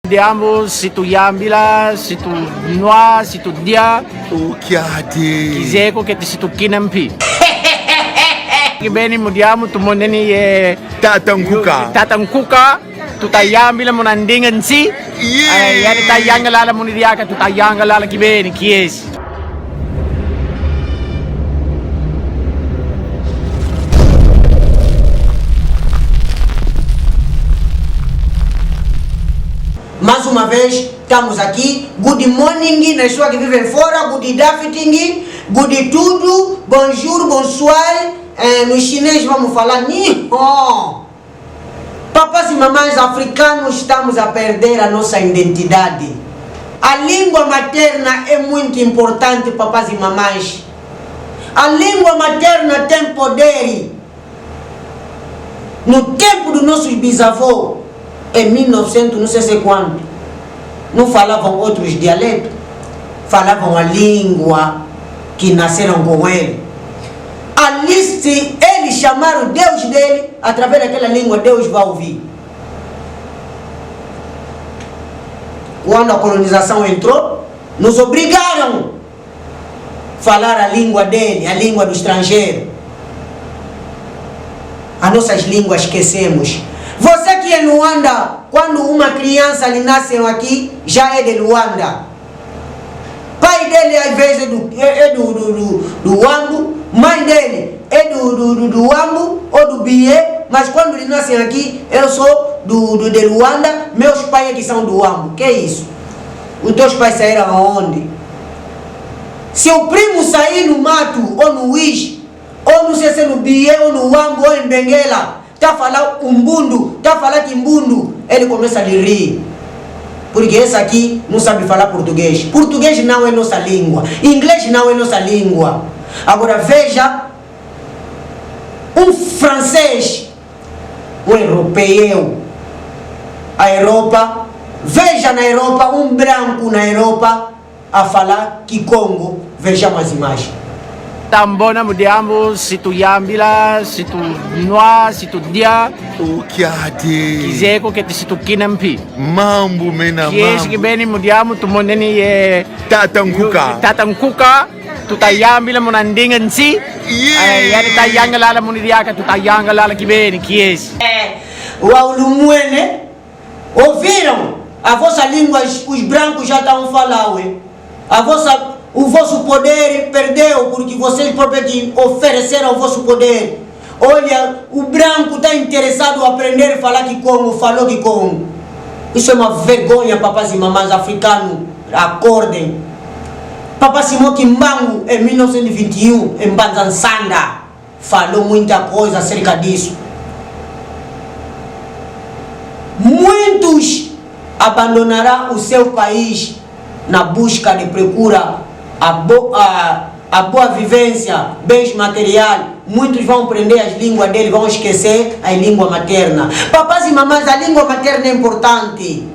Diamo se tu yambila, se tu noa, se tu dia. O que há de? Kizeko que se tu kinampi. Que bem mudiamo tu moneni é tatankuka. Tu tayambila monandingan si. Ay yani tayangalala munidiaka tu tayangalala que bem que es. Mais uma vez, estamos aqui. Good morning, nas pessoas que vivem fora. Good afternoon, good tudo. Bonjour, bonsoir. No chinês vamos falar ni hao. Papás e mamães africanos, estamos a perder a nossa identidade. A língua materna é muito importante, papás e mamães. A língua materna tem poder. No tempo dos nossos bisavós, em 1900, não sei se quando, não falavam outros dialetos, falavam a língua que nasceram com ele. Ali, se eles chamaram Deus dele, através daquela língua, Deus vai ouvir. Quando a colonização entrou, nos obrigaram a falar a língua dele, a língua do estrangeiro. As nossas línguas esquecemos. Você que é Luanda, quando uma criança lhe nasce aqui, já é de Luanda. Pai dele às vezes é do Wambo, mãe dele é do Wambo ou do Bié, mas quando lhe nascem aqui, eu sou de Luanda, meus pais que são do Wambo. Que é isso? Os teus pais saíram aonde? Se o primo sair no mato, ou no Wish, ou não sei se no Bié, ou no Wambo, ou em Benguela, tá falando umbundu, tá falando quimbundo, ele começa a rir. Porque esse aqui não sabe falar português. Português não é nossa língua. Inglês não é nossa língua. Agora veja, um francês, um europeu, a Europa, veja na Europa, um branco na Europa a falar Kikongo, vejamos as imagens. Tambona mudiamo se tu yambila, se tu noa, se tu dia. O que há de? Kizeko que se tu kinampi. Mambo mena mambo. Que es que bem mudiamo tu moneni é tatankuka. Tu tayambila monandingan si. Ay yani tayangalala munidiaka tu tayangalala que bem que es. O Aulumuene, ouviram? A vossa língua, os brancos já estão falando. O vosso poder perdeu porque vocês próprios ofereceram o vosso poder. Olha, o branco está interessado em aprender a falar Kikongo, falou Kikongo. Isso é uma vergonha, papás e mamães africanos. Acordem. Papá Simão Kimbangu, em 1921, em Banzansanda, falou muita coisa acerca disso. Muitos abandonarão o seu país na busca de procura a boa vivência, bens materiais. Muitos vão aprender as línguas dele, vão esquecer a língua materna. Papás e mamães, a língua materna é importante.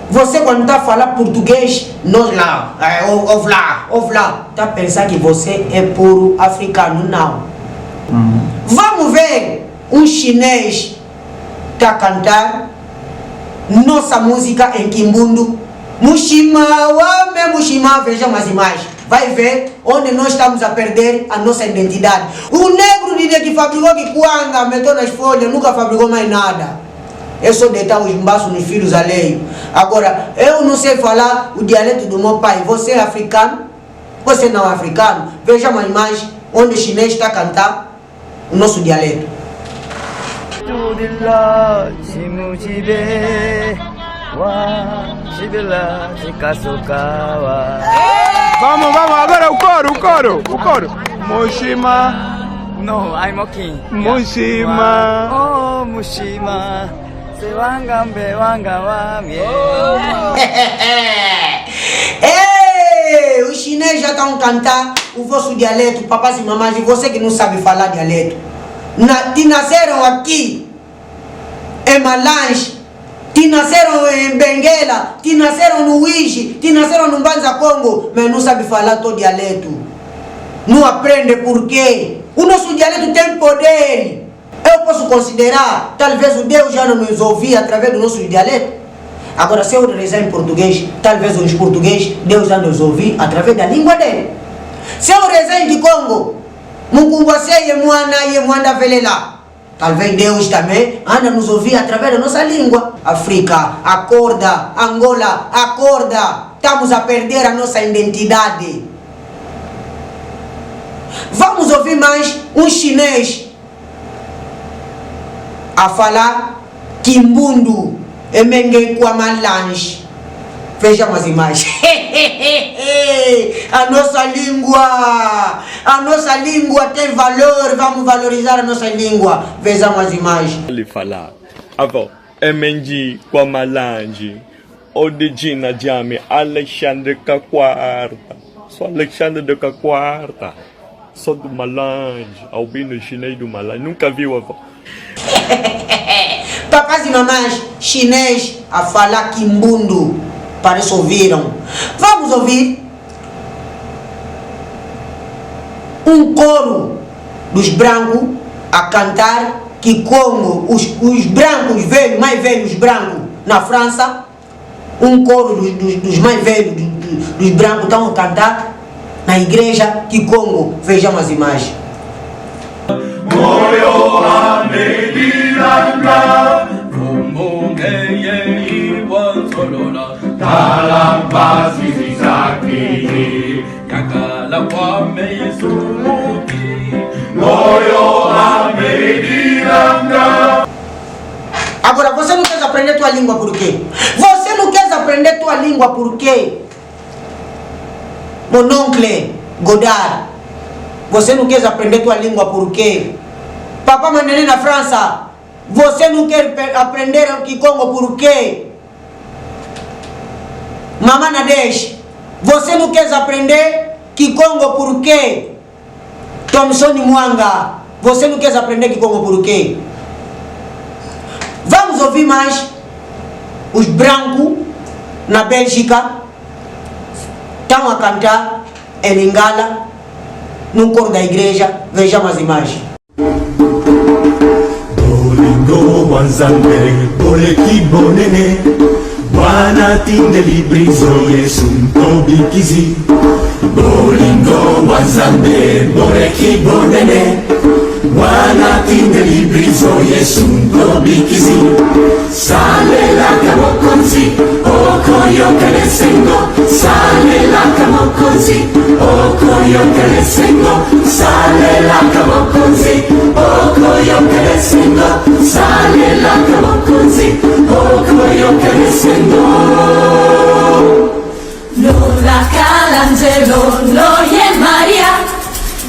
Você quando está a falar português, nós lá, ouve lá, está a pensar que você é puro africano, não. Vamos ver um chinês está a cantar nossa música em Kimbundu. Mushima, wame Mushima, vejam as imagens. Vai ver onde nós estamos a perder a nossa identidade. O negro que fabricou Kikwanga, meteu nas folhas, nunca fabricou mais nada. Eu só deitar os embaços nos filhos alheios. Agora, eu não sei falar o dialeto do meu pai. Você é africano? Você não é africano? Veja uma imagem onde o chinês está a cantar o nosso dialeto. Vamos, agora o coro. Mushima. No, I'm okay. Mushima. Oh, Mushima. Se wangambe wangawami. Ei, os chineses já estão a cantar o vosso dialeto, papás e mamães, e você que não sabe falar dialeto. Te nasceram aqui, em Malange, te nasceram em Benguela, te nasceram no Uigi, te nasceram no Banza Congo, mas não sabe falar teu dialeto. Não aprende por quê? O nosso dialeto tem poder. eu posso considerar, talvez o Deus já não nos ouvia através do nosso dialeto. Agora, se eu rezar em português, talvez os português, Deus já nos ouvia através da língua dele. Se eu rezar em Kikongo, Mukumbase e Mwanda Velela, talvez Deus também anda nos ouvir através da nossa língua. África, acorda. Angola, acorda. Estamos a perder a nossa identidade. Vamos ouvir mais um chinês a falar Kimbundu Emenge Kwamalange. Vejam as imagens. A nossa língua tem valor. Vamos valorizar a nossa língua. Vejam as imagens. Ele falar, avó, Emendi Kwamalange, Odegina Jame, Alexandre Kakwarta. Sou Alexandre de Kakwarta. Sou do Malange, albino chinês do Malange. Nunca viu, avó. Papás e mamães chinês a falar Kimbundu. Parece ouviram. Vamos ouvir um coro dos brancos a cantar Kikongo. Os brancos velhos, mais velhos brancos na França. Um coro dos mais velhos dos brancos estão a cantar na igreja Kikongo. Vejam as imagens. Agora, você não quer aprender tua língua por quê? Você não quer aprender tua língua por quê? Mon oncle Godard, você não quer aprender tua língua por quê? Papá Manene na França, você não quer aprender o Kikongo por quê? Mamãe Nadege, você não quer aprender Kikongo por quê? Thomson Mwanga, você não quer aprender Kikongo por quê? Vamos ouvir mais os brancos na Bélgica estão a cantar em Lingala no coro da igreja. Vejamos as imagens. Bolingo wanzambe boleki bonene Bwana tindeli brizo yesu ntobikizi Bolingo wanzambe boleki bonene Bwana tindeli brizo yesu ntobikizi Salela kamokonzi okoyo kalesengo Salela kamokonzi okoyo kalesengo Salela kamokonzi okoyo kalesengo Salela kamokonzi okoyo kalesengo Lola Calangelo, Loie Maria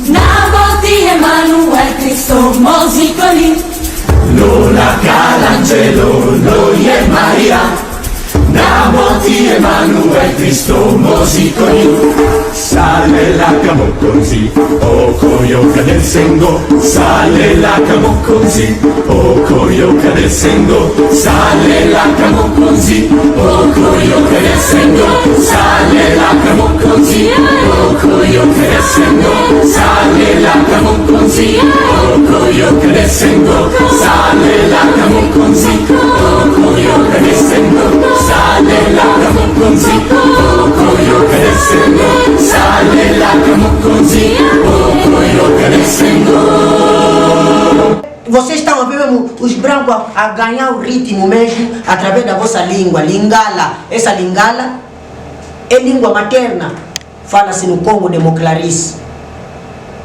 Naboti Emanuel Cristo Mosicoli Lola Calangelo, Loie Maria Naboti Emanuel Cristo Mosicoli Sale la camoconzi, okoyoka del sengo Sale la camoconzi, okoyoka del sengo Sale la camoconzi, okoyoka del sengo Sale la camoconzi, okoyoka del sengo Sale la camoconzi, okoyoka del sengo Sale la camoconzi, okoyoka del sengo Sale la camoconzi, okoyoka del sengo Sale la camoconzi, okoyoka del sengo. Vocês estão a ver mesmo os brancos a ganhar o ritmo mesmo através da vossa língua, Lingala. Essa Lingala é língua materna, fala-se no Congo Democlaris.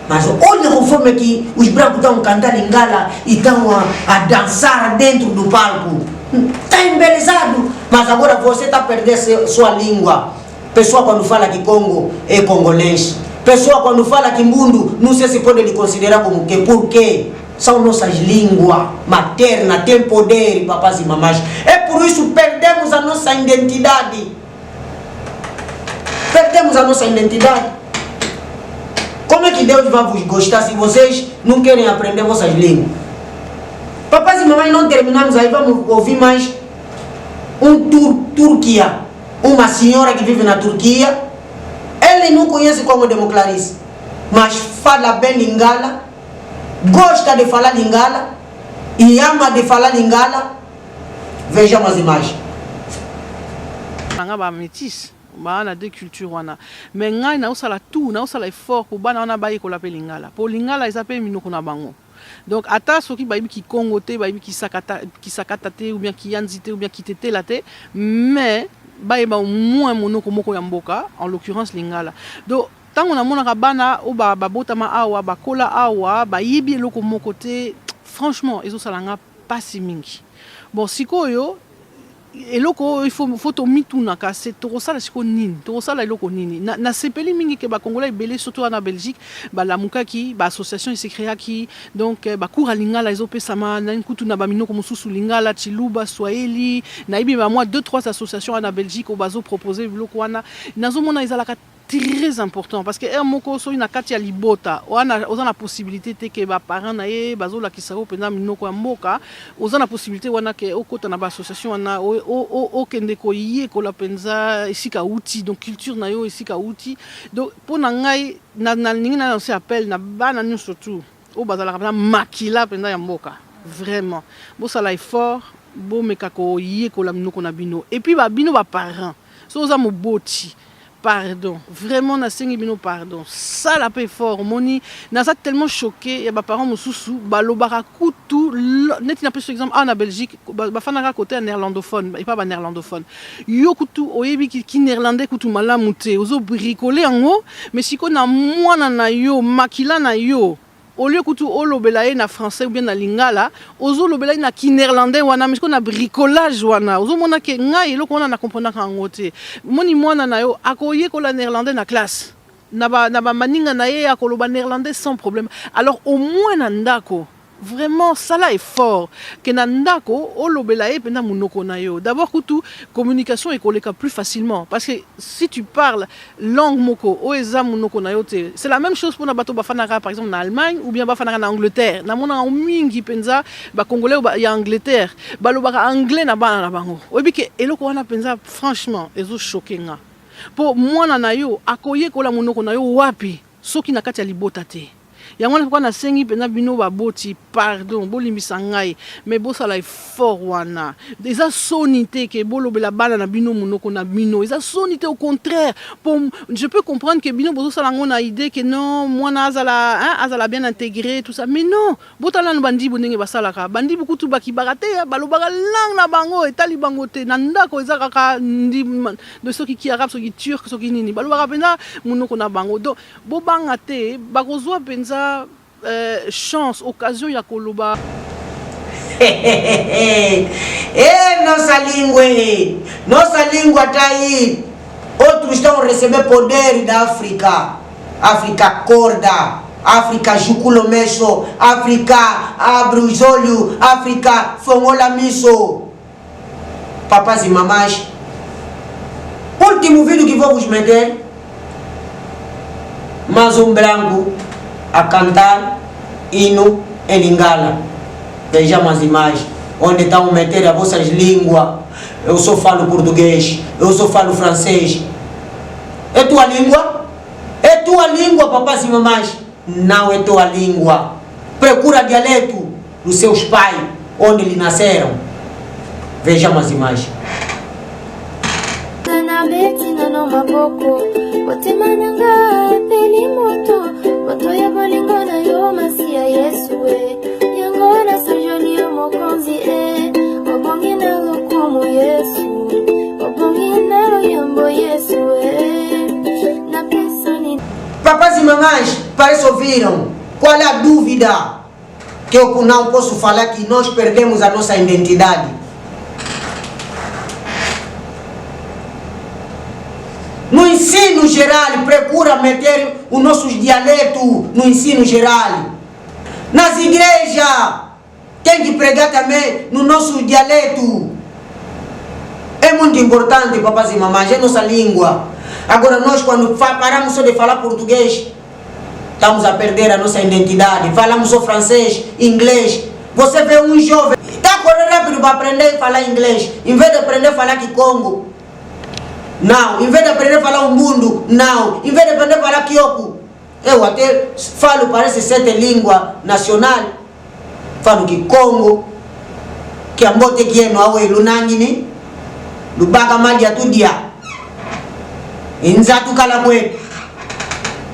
Mas olha conforme que os brancos estão a cantar Lingala e estão a dançar dentro do palco. Está embelezado, mas agora você está a perder sua língua. Pessoa quando fala que Congo é congolês. Pessoa quando fala que mundo, não sei se pode lhe considerar como que. Por quê? São nossas línguas maternas, tem poder, papás e mamás. É por isso que perdemos a nossa identidade. Perdemos a nossa identidade. Como é que Deus vai vos gostar se vocês não querem aprender vossas línguas? Papás e mamães, não terminamos aí, vamos ouvir mais Turquia. Uma senhora que vive na Turquia, ele não conhece como Democlaris, mas fala bem Lingala, gosta de falar Lingala, iyama de falar lingala. Vejam as imagens. Nanga ba métis, ba na deux cultures wana. Mais ngai na osala tout, na osala effort pour bana wana ba yekola pe lingala. Pour lingala ils minoko na bango. Donc ata soki ba ki Congo te, ba ki sakata te ou bien ki yanzi te ou bien ki tete la te, mais ba au moins monoko moko ya mboka, en l'occurrence lingala. Donc tango na mona bana o ba botama awa, ba kola awa, ba yebi eloko moko te, franchement ezosala nga pasi mingi. Bon, sikoyo, eloko il faut to mituna ka c'est torosala siko nini torosala eloko nini na sepeli mingi ke ba congolais belé surtout en Belgique ba la mukaki ba association se créa ki donc ba cour lingala ezo pesama na nkutu na ba minoko mususu lingala chiluba swahili na ibi ba moi 2-3 associations en Belgique au bazo proposer biloko wana nazo mona izalaka très important parce que un moko so ina kati ya libota oza na possibilité te ke ba parents na ye bazo la kisao pena minoko ya mboka oza na possibilité wana ke okota na ba association wana o kende ko yé ko la penza esika outil donc culture na yo esika outil donc pona ngai na ningi na se appel na bana nous surtout o bazala ka makila penza ya mboka vraiment bo sala effort bo mekako yé ko la minoko na bino et puis ba bino ba parents so oza moboti pardon, vraiment na sengi bino pardon. Ça la paix fort moni na ça tellement choqué ya ba parents mususu ba lobara kutu net na par exemple en Belgique ba fanaka côté néerlandophone et pas ba néerlandophone. Yo kutu oyebi ki néerlandais kutu malamu te ozo bricoler en haut mais siko na mwana na yo makila na yo au lieu que tu olobelaye na français ou bien na lingala ozo lobelaye na néerlandais wana mais na bricolage wana ozo mona ke ngai eloko wana na comprendre ka ngote moni mwana na yo akoye ko la néerlandais na classe na ba maninga na ye akoloba néerlandais sans problème alors au moins na ndako vraiment ça là est fort que na ndako olobelaye pena munoko na yo d'abord kutu communication ekoleka plus facilement parce que si tu parles langue moko o eza munoko na yo te c'est la même chose pour na bato bafanaka par exemple na Allemagne ou bien bafanaka na Angleterre na mona mingi penza ba congolais ou ya Angleterre balobaka anglais na bana na bango oyebi ke eloko wana penza franchement ezo choquer nga po mwana na yo akoye kola munoko na yo wapi soki na kati ya libota te yango na kwa na sengi pena bino ba boti pardon bolimbisa ngai mais bosala effort wana eza sonité ke bolobela bana na bino munoko na bino eza sonité au contraire pour je peux comprendre que bino bosala ngo na idée que non mwana azala bien intégré tout ça mais non botala no bandi bonenge basalaka bandi bukutu bakibarate balobaka langue na bango etali bango te na ndako eza kaka ndi de soki ki arabe soki turc soki nini balobaka pena munoko na bango donc bobanga te bakozwa penza chance, occasion ya koloba. Nossa língua tá aí. Outros estão a receber poder da África. África acorda. África juculomeso. África abre os olhos. África fongola miso. Papás e mamás. Último vídeo que vou vos meter. Mais um branco a cantar hino em lingala. Vejam as imagens onde estão a meter as vossas línguas. Eu só falo português, eu só falo francês. É tua língua? É tua língua, papás e mamães? Não é tua língua. Procura dialeto dos seus pais, onde eles nasceram. Vejam as imagens. Papás e mamães, parece ouviram? Qual é a dúvida que eu não posso falar que nós perdemos a nossa identidade? No ensino geral, procura meter os nossos dialetos no ensino geral. Nas igrejas, tem que pregar também no nosso dialeto. É muito importante, papás e mamães, é nossa língua. Agora nós, quando paramos só de falar português, estamos a perder a nossa identidade. Falamos só francês, inglês. Você vê um jovem, está correndo rápido para aprender a falar inglês, em vez de aprender a falar Kikongo. Não, em vez de aprender a falar o mundo, não. Em vez de aprender a falar Kyoko, eu até falo, parece 7 língua nacional. Falo Kikongo, kiambote kieno awe lunangini lubaka mali atudia inzatu kala kwetu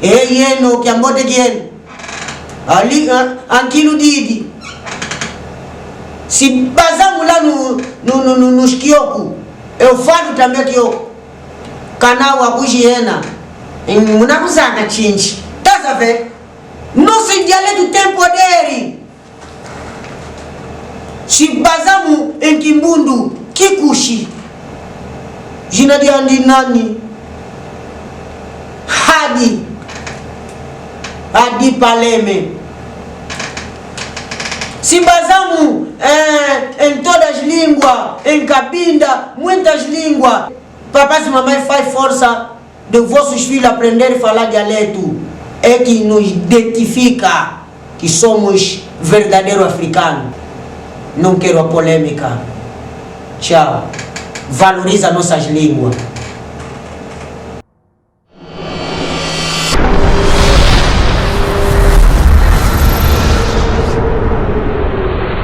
yeno kiambote kieno ali ankilu didi si bazamu la nu shikioku ufanu tambia kiyo kanawa kushi yena munakuzana chinchi tazafe no se diale du tempo deri si bazamu enkimbundu kikushi jina diandi nani hadi paleme si bazamu en todas língua en cabinda muitas línguas papai e mamãe faz força de vossos filhos aprender a falar dialeto é que nos identifica que somos verdadeiro africanos. Não quero a polêmica. Tchau. Valoriza nossas línguas.